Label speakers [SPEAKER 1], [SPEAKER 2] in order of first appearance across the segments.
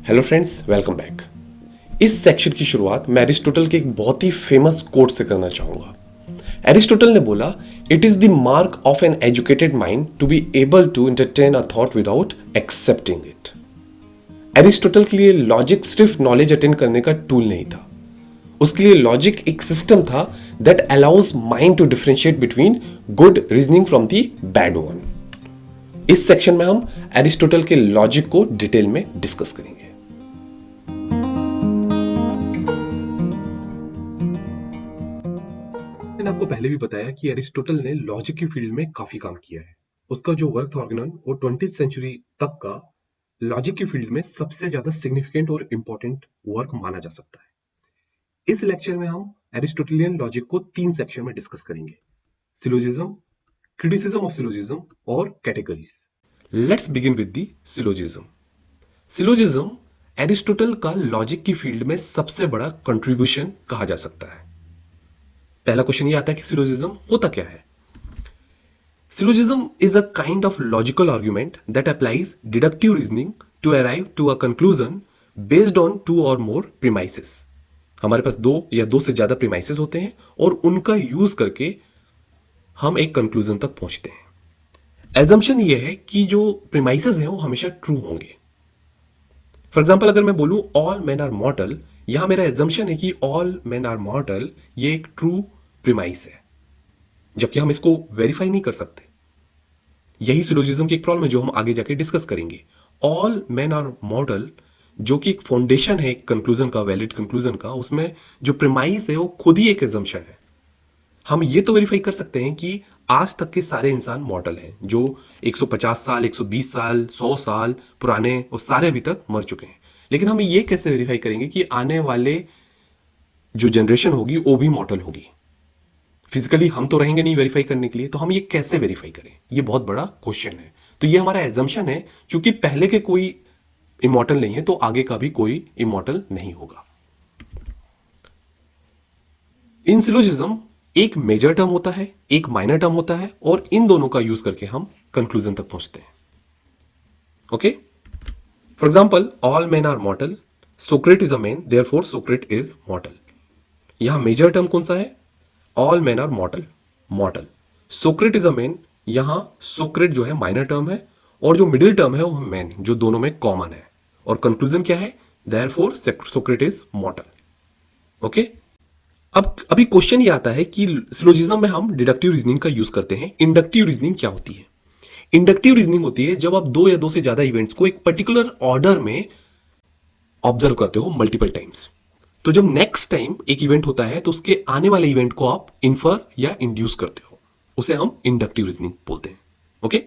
[SPEAKER 1] Hello friends, welcome back. इस section की शुरुआत मैं एरिस्टोटल के एक बहुत ही फेमस कोट से करना चाहूंगा। एरिस्टोटल ने बोला, it is the mark of an educated mind to be able to entertain a thought without accepting it. Aristotle के लिए लॉजिक सिर्फ नॉलेज अटेंड करने का टूल नहीं था। उसके लिए लॉजिक एक सिस्टम था that allows mind to differentiate between good reasoning from the bad one. इस सेक्शन में हम एरिस्टोटल के लॉजिक को डिटेल में डिस्कस करेंगे। मैंने आपको पहले भी बताया कि एरिस्टोटल ने लॉजिक की फील्ड में काफी काम किया है। उसका जो वर्क था ऑर्गेनन, वो 20th सेंचुरी तक का लॉजिक की फील्ड में सबसे ज्यादा सिग्निफिकेंट और इंपॉर्टेंट वर्क माना जा सकता है। इस लेक्चर में हम एरिस्टोटेलियन लॉजिक को 3 सेक्शन में डिस्कस करेंगे: सिलोजिज्म, क्रिटिसिज्म ऑफ सिलोजिज्म और categories. Let's begin with the syllogism. Syllogism Aristotle का लॉजिक की फील्ड में सबसे बड़ा कंट्रीब्यूशन कहा जा सकता है। पहला क्वेश्चन ये आता है कि सिलोजिज्म होता क्या है। Syllogism is a kind of logical argument that applies deductive reasoning to arrive to a conclusion based on 2 और मोर प्रीमाइसेस। हमारे पास 2 या 2 से ज्यादा प्रीमाइसेस होते हैं और उनका यूज करके हम एक कंक्लूजन तक पहुंचते हैं। एजम्पशन यह है कि जो प्रीमाइसेस हैं वो हमेशा ट्रू होंगे। फॉर एग्जाम्पल, अगर मैं बोलूं ऑल मेन आर मॉर्टल, यहां मेरा एजम्पशन है कि ऑल मेन आर मॉर्टल ये एक ट्रू प्रीमाइस है, जबकि हम इसको वेरीफाई नहीं कर सकते। यही सिलोजिज्म की एक प्रॉब्लम है जो हम आगे जाके डिस्कस करेंगे। ऑल मेन आर मॉर्टल जो कि एक फाउंडेशन है कंक्लूजन का, वैलिड कंक्लूजन का, उसमें जो प्रीमाइस है वो खुद ही एक एजम्पशन है। हम ये तो वेरीफाई कर सकते हैं कि आज तक के सारे इंसान मॉर्टल हैं, जो 150 साल, 120 साल, 100 साल पुराने, और सारे अभी तक मर चुके हैं। लेकिन हम ये कैसे वेरीफाई करेंगे कि आने वाले जो जनरेशन होगी वो भी मॉर्टल होगी? फिजिकली हम तो रहेंगे नहीं वेरीफाई करने के लिए, तो हम ये कैसे वेरीफाई करें? ये बहुत बड़ा क्वेश्चन है। तो ये हमारा एजम्पशन है, क्योंकि पहले के कोई इमॉर्टल नहीं है तो आगे का भी कोई इमॉर्टल नहीं होगा। इन सिलोजिज्म एक मेजर टर्म होता है, एक माइनर टर्म होता है, और इन दोनों का यूज करके हम कंक्लूजन तक पहुंचते हैं। Okay, for example, all men are mortal, Socrates is a man, therefore Socrates is mortal. यहां मेजर टर्म कौन सा है? All man are mortal, mortal. Socrates is a man, यहां सोक्रेट जो है माइनर टर्म है, और जो मिडिल टर्म है वो मैन, जो दोनों में कॉमन है। और कंक्लूजन क्या है? Therefore Socrates is मॉर्टल। ओके, अब अभी क्वेश्चन ये आता है कि सिलोजिज्म में हम डिडक्टिव रीजनिंग का यूज करते हैं। इंडक्टिव रीजनिंग क्या होती है? इंडक्टिव रीजनिंग होती है जब आप 2 या 2 से ज्यादा इवेंट्स को एक पर्टिकुलर ऑर्डर में ऑब्जर्व करते हो मल्टीपल टाइम्स। तो जब नेक्स्ट टाइम एक इवेंट होता है तो उसके आने वाले इवेंट को आप इन्फर या इंड्यूस करते हो, उसे हम इंडक्टिव रीजनिंग बोलते हैं। ओके,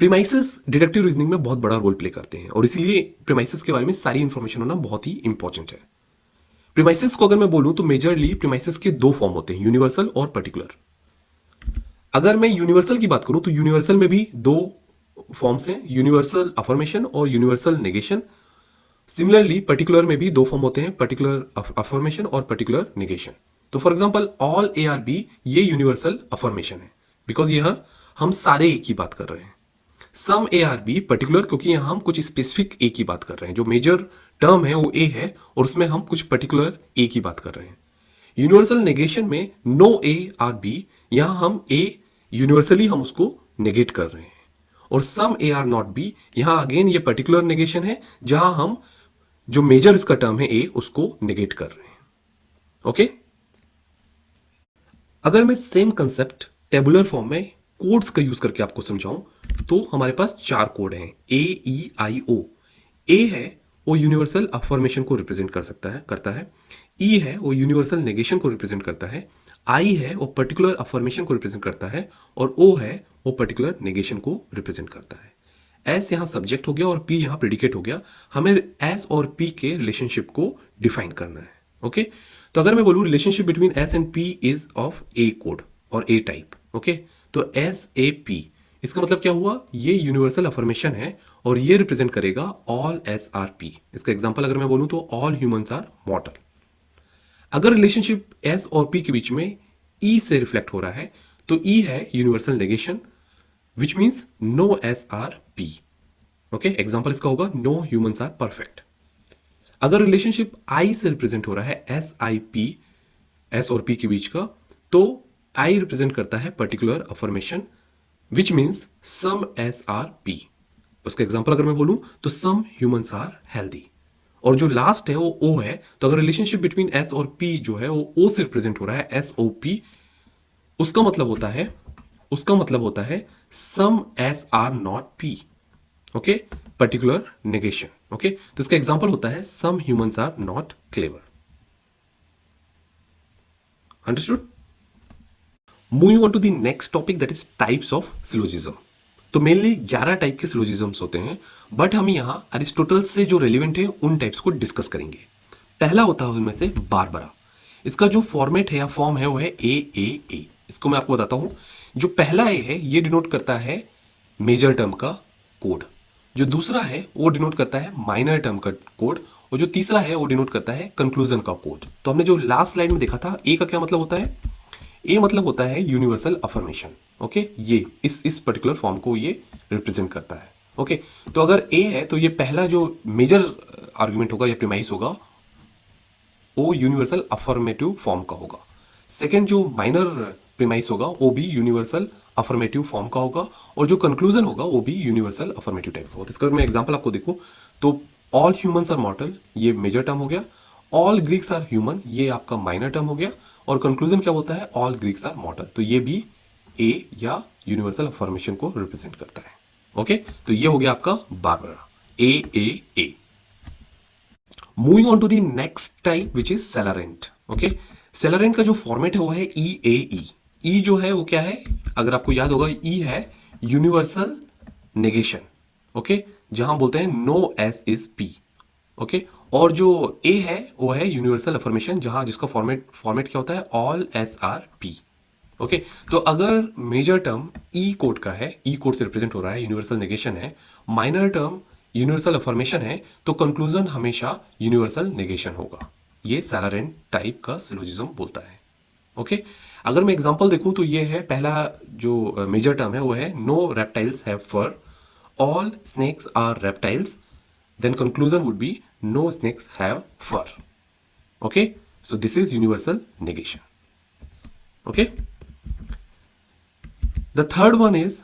[SPEAKER 1] प्रीमाइसेस डिडक्टिव रीजनिंग में बहुत बड़ा रोल प्ले करते हैं, और इसीलिए प्रीमाइसेस के बारे में सारी इंफॉर्मेशन होना बहुत ही इंपॉर्टेंट है। प्रीमाइसेस को अगर मैं बोलूं तो मेजरली प्रीमाइसेस के 2 फॉर्म होते हैं, यूनिवर्सल और पर्टिकुलर। अगर मैं यूनिवर्सल की बात करूं तो यूनिवर्सल में भी 2 फॉर्म्स हैं, यूनिवर्सल अफर्मेशन और यूनिवर्सल नेगेशन। सिमिलरली पर्टिकुलर में भी 2 फॉर्म होते हैं, पर्टिकुलर अफर्मेशन और पर्टिकुलर निगेशन। तो for example, all A are B ये यूनिवर्सल अफर्मेशन है, बिकॉज यह हम सारे ए की बात कर रहे हैं। Some A are B particular, क्योंकि यहां हम कुछ स्पेसिफिक ए की बात कर रहे हैं। जो मेजर टर्म है वो ए है, और उसमें हम कुछ पर्टिकुलर ए की बात कर रहे हैं। यूनिवर्सल नेगेशन में नो ए आर बी, यहां हम ए यूनिवर्सली हम उसको नेगेट कर रहे हैं। और सम ए आर नॉट बी, यहां अगेन ये पर्टिकुलर नेगेशन है, जहां हम जो मेजर इसका टर्म है ए, उसको नेगेट कर रहे हैं। ओके, अगर मैं सेम कंसेप्ट टेबुलर फॉर्म में कोड्स का यूज करके आपको समझाऊं, तो हमारे पास 4 कोड हैं, ए ई आई ओ। ए है वो यूनिवर्सल अफर्मेशन को रिप्रेजेंट करता है। ई है वो यूनिवर्सल नेगेशन को रिप्रेजेंट करता है। आई है वो पर्टिकुलर अफर्मेशन को रिप्रेजेंट करता है, और ओ है वो पर्टिकुलर नेगेशन को रिप्रेजेंट करता है। एस यहां सब्जेक्ट हो गया और पी यहां प्रेडिकेट हो गया। हमें एस और पी के रिलेशनशिप को डिफाइन करना है। ओके, तो अगर मैं बोलूं relationship between S and P is of A code और ए टाइप। ओके, तो एस ए पी, इसका मतलब क्या हुआ? ये यूनिवर्सल अफर्मेशन है और ये रिप्रेजेंट करेगा ऑल एस आर पी। इसका एग्जांपल अगर मैं बोलूं तो ऑल ह्यूमंस आर मॉर्टल। अगर रिलेशनशिप एस और पी के बीच में ई से रिफ्लेक्ट हो रहा है, तो ई है universal negation, which means no S are P. Okay, example इसका होगा नो ह्यूमंस आर परफेक्ट। अगर रिलेशनशिप आई से रिप्रेजेंट हो रहा है, एस आई पी, एस और पी के बीच का, तो आई रिप्रेजेंट करता है particular affirmation which means some S are P. उसका एग्जाम्पल अगर मैं बोलूं तो सम ह्यूमंस आर हेल्दी। और जो लास्ट है वो ओ है, तो अगर रिलेशनशिप बिटवीन एस और पी जो है वो ओ से रिप्रेजेंट हो रहा है, एस ओ पी, उसका मतलब होता है, उसका मतलब होता है some S are not P. Okay, particular negation. Okay, तो इसका एग्जांपल होता है some humans are not clever. Understood? Moving on to the next topic, that is types of syllogism. तो मेनली 11 टाइप के सिलोजिज्म्स होते हैं, बट हम यहां अरिस्टोटल से जो रेलिवेंट है उन टाइप्स को डिस्कस करेंगे। पहला होता है उनमें से बारबरा। इसका जो फॉर्मेट है या फॉर्म है वो है ए। इसको मैं आपको बताता हूं। जो पहला ए है ये डिनोट करता है मेजर टर्म का कोड, जो दूसरा है वो डिनोट करता है माइनर टर्म का कोड, और जो तीसरा है वो डिनोट करता है कंक्लूजन का कोड। तो हमने जो लास्ट स्लाइड में देखा था, ए का क्या मतलब होता है? ए मतलब होता है यूनिवर्सल अफर्मेशन। ओके, ये इस पर्टिकुलर फॉर्म को ये रिप्रेजेंट करता है। ओके, तो अगर ए है तो ये पहला जो मेजर आर्गुमेंट होगा या प्रीमाइस होगा वो यूनिवर्सल अफर्मेटिव फॉर्म का होगा। सेकंड जो माइनर प्रीमाइस होगा वो भी यूनिवर्सल अफर्मेटिव फॉर्म का होगा, और जो कंक्लूजन होगा वो भी यूनिवर्सल अफर्मेटिव टाइप का होगा। तो इसका मैं एग्जांपल आपको देखूं तो ऑल ह्यूमंस आर मॉर्टल, ये मेजर टर्म हो गया। ऑल ग्रीक्स आर ह्यूमन, ये आपका माइनर टर्म हो गया। और कंक्लूजन क्या बोलता है? ऑल ग्रीक्स आर मॉर्टल, तो ये भी ए या यूनिवर्सल अफर्मेशन को रिप्रेजेंट करता है। ओके, तो ये हो गया आपका Barbara, A. Moving on to the next type which is Celarent. Okay, Celarent का जो फॉर्मेट है वो है ई ए ई। ई जो है वो क्या है? अगर आपको याद होगा, ई है यूनिवर्सल नेगेशन। ओके, जहां बोलते हैं no S is P. Okay, और जो ए है वो है यूनिवर्सल अफर्मेशन, जहां जिसका फॉर्मेट क्या होता है? All S are P. Okay, तो अगर मेजर टर्म ई कोड का है, ई कोड से रिप्रेजेंट हो रहा है, यूनिवर्सल नेगेशन है, माइनर टर्म यूनिवर्सल अफर्मेशन है, तो कंक्लूजन हमेशा यूनिवर्सल नेगेशन होगा। ये सैलरेंट टाइप का सिलोजिज्म बोलता है। ओके, अगर मैं एग्जांपल देखूं तो ये है, पहला जो मेजर टर्म है वो है no reptiles have fur, all snakes are reptiles, then conclusion would be no snakes have fur. Okay, so this is universal negation. Okay, the third one is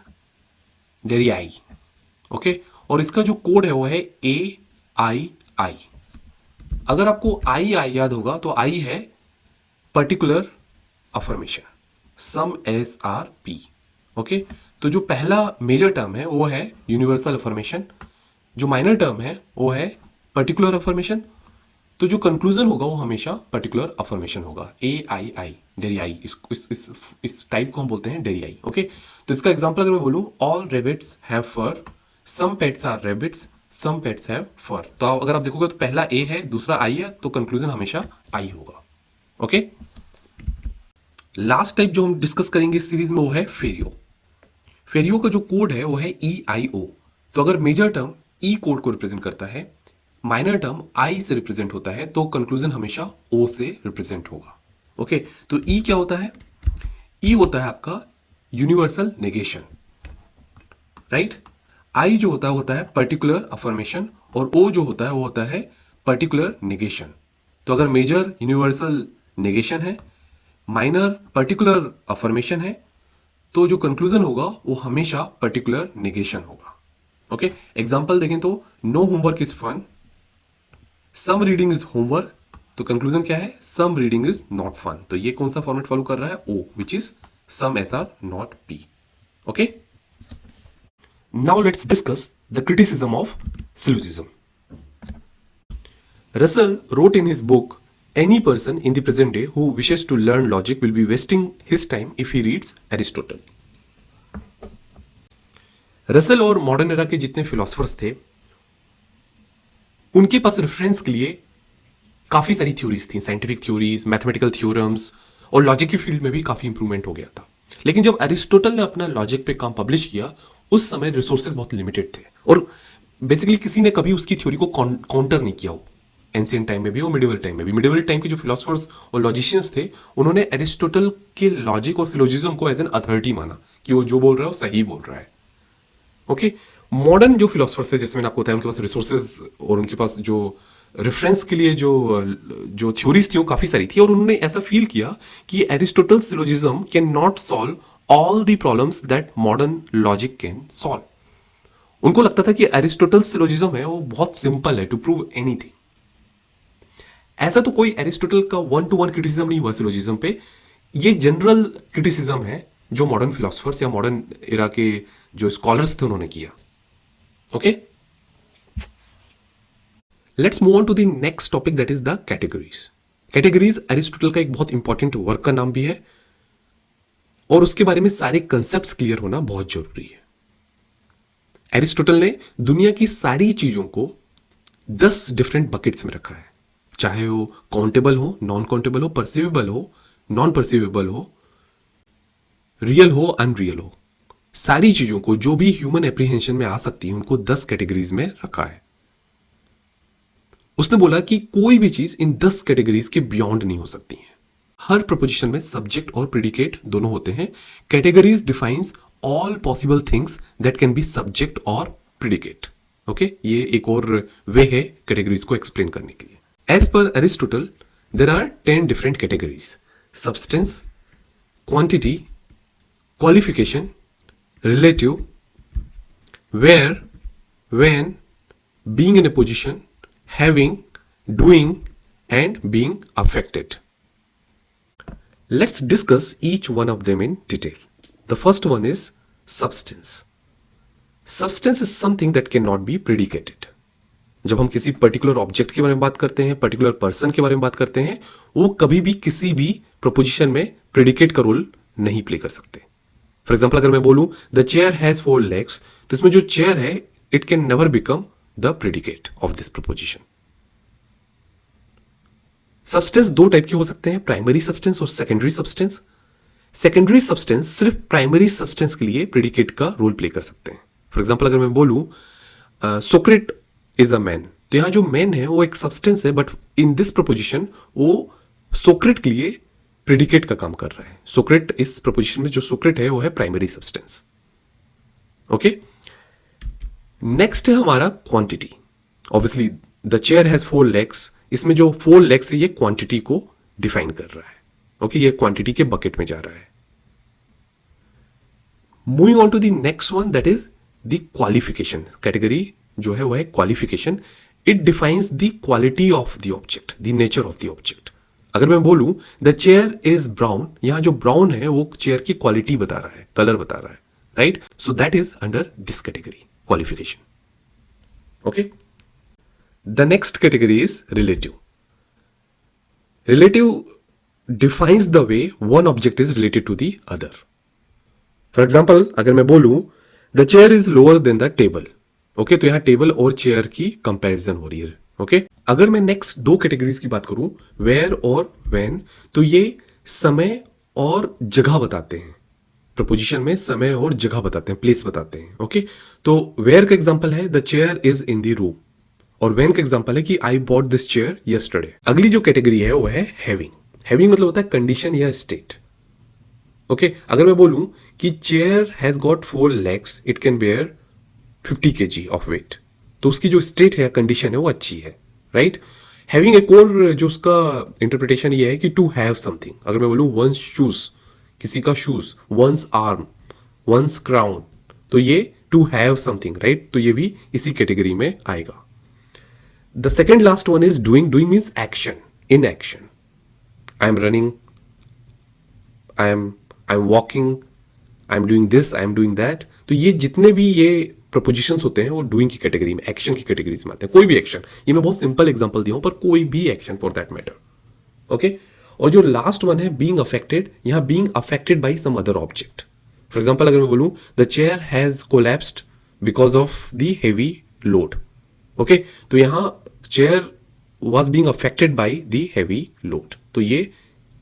[SPEAKER 1] deri. Okay, और इसका जो code है वो है ai. अगर आपको आई याद होगा तो आई है particular affirmation, some S are P. Okay, तो जो पहला मेजर टर्म है वो है यूनिवर्सल अफर्मेशन, जो माइनर टर्म है वो है पर्टिकुलर अफर्मेशन, तो जो कंक्लूजन होगा वो हमेशा पर्टिकुलर अफर्मेशन होगा, ए आई, डेरी आई। इस टाइप को हम बोलते हैं डेरी आई। ओके, तो इसका एग्जांपल अगर मैं बोलूं, all rabbits have fur, some pets are rabbits, some pets have fur. तो अगर आप देखोगे तो पहला ए है, दूसरा आई है, तो कंक्लूजन हमेशा आई होगा। ओके, लास्ट टाइप जो हम डिस्कस करेंगे इस सीरीज में वो है फेरियो। फेरियो का जो कोड है वो है EIO। तो अगर मेजर टर्म ई कोड को रिप्रेजेंट करता है, माइनर टर्म आई से रिप्रेजेंट होता है, तो कंक्लूजन हमेशा ओ से रिप्रेजेंट होगा। ओके, तो ई क्या होता है? ई होता है आपका यूनिवर्सल नेगेशन, राइट। आई जो होता है पर्टिकुलर अफर्मेशन, और ओ जो होता है वो होता है पर्टिकुलर नेगेशन। तो अगर मेजर यूनिवर्सल नेगेशन है, माइनर पर्टिकुलर अफर्मेशन है, तो जो कंक्लूजन होगा वो हमेशा पर्टिकुलर नेगेशन होगा। ओके, एग्जांपल देखें तो no homework is fun, some reading is homework, तो कंक्लूजन क्या है? Some reading is not fun. तो ये कौन सा फॉर्मेट फॉलो कर रहा है? O, which is some S are not P. Okay, now let's discuss the criticism of syllogism. Russell wrote in his book, any person in the present day who wishes to learn logic will be wasting his time if he reads Aristotle. Russell और modern era के जितने philosophers थे उनके पास reference के लिए काफ़ी सारी theories थी, साइंटिफिक थ्योरीज, मैथमेटिकल थ्योरम्स, और लॉजिक की फील्ड में भी काफ़ी इंप्रूवमेंट हो गया था। लेकिन जब एरिस्टोटल ने अपना लॉजिक पे काम पब्लिश किया, उस समय रिसोर्सेज बहुत लिमिटेड थे, और बेसिकली किसी ने कभी उसकी थ्योरी को काउंटर नहीं किया हो, एंशिएंट टाइम में भी और मिडिवल टाइम में भी। मिडिवल टाइम के जो फिलोसफर्स और लॉजिशियंस थे उन्होंने एरिस्टोटल के लॉजिक और सिलोजिज्म को एज एन अथॉरिटी माना कि वो जो बोल रहा है वो सही बोल रहा है। ओके, मॉडर्न जो फिलोसफर्स है, जैसे मैंने आपको बताया, उनके पास रिसोर्सेज और उनके पास जो रेफरेंस के लिए जो जो थ्योरीज थी वो काफी सारी थी, और उन्होंने ऐसा फील किया कि Aristotle syllogism can not solve all the problems that modern logic can solve. उनको लगता था कि एरिस्टोटल सिलोजिज्म है वो बहुत सिंपल है टू प्रूव एनीथिंग। ऐसा तो कोई एरिस्टोटल का 1-to-1 क्रिटिसिज्म नहीं हुआ सिलोजिज्म पे, ये जनरल क्रिटिसिज्म है जो मॉडर्न फिलोसफर्स या मॉडर्न एरा के जो स्कॉलर्स थे उन्होंने किया। Okay, let's move on to the next topic, that is the categories. Categories Aristotle का एक बहुत इंपॉर्टेंट वर्क का नाम भी है, और उसके बारे में सारे कंसेप्ट्स क्लियर होना बहुत जरूरी है। एरिस्टोटल ने दुनिया की सारी चीजों को 10 डिफरेंट बकेट्स में रखा है, चाहे वो काउंटेबल हो, नॉन काउंटेबल हो, परसीवेबल हो, नॉन परसीवेबल हो, रियल हो, अनरियल हो, सारी चीजों को जो भी ह्यूमन एप्रीहेंशन में आ सकती है उनको 10 कैटेगरीज में रखा है। उसने बोला कि कोई भी चीज इन 10 कैटेगरीज के बियॉन्ड नहीं हो सकती है। हर प्रपोजिशन में सब्जेक्ट और प्रेडिकेट दोनों होते हैं। Categories defines all possible things that can be subject और प्रेडिकेट। ओके, ये एक और वे है कैटेगरीज को एक्सप्लेन करने के लिए। As per Aristotle there are 10 different categories: substance, quantity, qualification, relative, where, when, being in a position, having, doing, and being affected. Let's discuss each one of them in detail. The first one is substance. Substance is something that cannot be predicated. जब हम किसी particular object के बारे में बात करते हैं, particular person के बारे में बात करते हैं, वो कभी भी किसी भी प्रपोजिशन में प्रेडिकेट का रोल नहीं प्ले कर सकते। फॉर एग्जाम्पल, अगर मैं बोलूं द चेयर हैज 4 legs, तो इसमें जो चेयर है it can never become the predicate of this preposition. Substance 2 type के हो सकते हैं, प्राइमरी सब्सटेंस और सेकेंडरी सब्सटेंस। सेकेंडरी सब्सटेंस सिर्फ प्राइमरी सब्सटेंस के लिए प्रेडिकेट का रोल प्ले कर सकते हैं। फॉर एग्जाम्पल, अगर मैं बोलूं सोक्रेट इज अ मैन, तो यहां जो मैन है वो एक सब्सटेंस है, बट इन दिस प्रपोजिशन वो सोक्रेट के लिए प्रेडिकेट का काम कर रहा है। सोक्रेट, इस प्रपोजिशन में जो सोक्रेट है वो है प्राइमरी सब्सटेंस। ओके, नेक्स्ट है हमारा quantity. Obviously the chair has 4 legs, इसमें जो 4 legs है ये क्वांटिटी को डिफाइन कर रहा है। ओके, ये क्वांटिटी के बकेट में जा रहा है। Moving on to the next one, that is the qualification. Category जो है वो है qualification. It defines the quality of the object, the nature of the object. अगर मैं बोलूं द चेयर इज ब्राउन, यहां जो ब्राउन है वो चेयर की क्वालिटी बता रहा है, कलर बता रहा है, right? So that is under this category, qualification. Okay, the next category is relative. Relative defines the way one object is related to the other. For example, अगर मैं बोलूं the chair is lower than the table, okay, तो यहां table और chair की comparison हो रही है। ओके, अगर मैं नेक्स्ट 2 कैटेगरीज की बात करूं, वेयर और व्हेन, तो ये समय और जगह बताते हैं। प्रपोजिशन में समय और जगह बताते हैं, प्लेस बताते हैं। ओके, तो वेयर का एग्जांपल है the chair is in the room, और व्हेन का एग्जांपल है कि I bought this chair yesterday. अगली जो कैटेगरी है वो है हैविंग। हैविंग मतलब होता है कंडीशन या स्टेट। ओके, अगर मैं बोलूं कि chair has got 4 legs, it can bear 50 kg of weight, तो उसकी जो स्टेट है, कंडीशन है, वो अच्छी है, राइट? हैविंग एक और जो उसका इंटरप्रिटेशन ये है कि टू हैव समथिंग। अगर मैं बोलूं वंस शूज, किसी का shoes, one's arm, one's crown, तो ये टू हैव समथिंग, राइट? तो ये भी इसी कैटेगरी में आएगा। The second last one is doing. Doing means action, in action. I am running, I am walking, I am doing this, I am doing that. तो ये जितने भी ये प्रपोजिशंस होते हैं वो डूइंग की कैटेगरी में, एक्शन की कैटेगरीज में आते हैं। कोई भी एक्शन, ये मैं बहुत सिंपल एग्जांपल दिया हूं, पर कोई भी action for that matter. Okay, और जो लास्ट वन है बीइंग अफेक्टेड, यहां being affected by some other object. For example, अगर मैं बोलूं the chair has collapsed because of the heavy load, okay, तो यहां chair was being affected by the heavy load, तो ये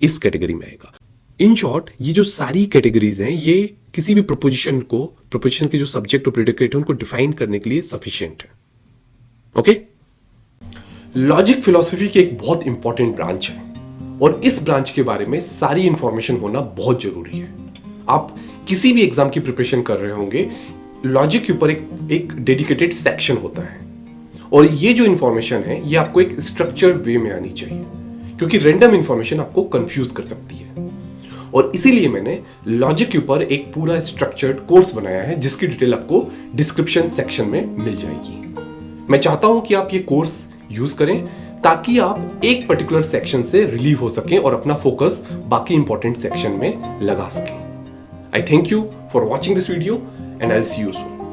[SPEAKER 1] इस कैटेगरी में आएगा। इन शॉर्ट, ये जो सारी कैटेगरीज हैं ये किसी भी प्रपोजिशन को, प्रपोजिशन के जो सब्जेक्ट और प्रेडिकेट है उनको डिफाइन करने के लिए सफिशिएंट है। ओके, लॉजिक फिलॉसफी की एक बहुत इंपॉर्टेंट ब्रांच है, और इस ब्रांच के बारे में सारी इंफॉर्मेशन होना बहुत जरूरी है। आप किसी भी एग्जाम की प्रिपरेशन कर रहे होंगे, लॉजिक के ऊपर एक डेडिकेटेड सेक्शन होता है, और ये जो इंफॉर्मेशन है ये आपको एक स्ट्रक्चर्ड वे में आनी चाहिए, क्योंकि रैंडम इंफॉर्मेशन आपको कंफ्यूज कर सकती है। और इसीलिए मैंने लॉजिक के ऊपर एक पूरा स्ट्रक्चर्ड कोर्स बनाया है, जिसकी डिटेल आपको डिस्क्रिप्शन सेक्शन में मिल जाएगी। मैं चाहता हूं कि आप ये कोर्स यूज करें ताकि आप एक पर्टिकुलर सेक्शन से रिलीव हो सकें और अपना फोकस बाकी इंपॉर्टेंट सेक्शन में लगा सकें। आई thank you for watching this video and I will see you soon.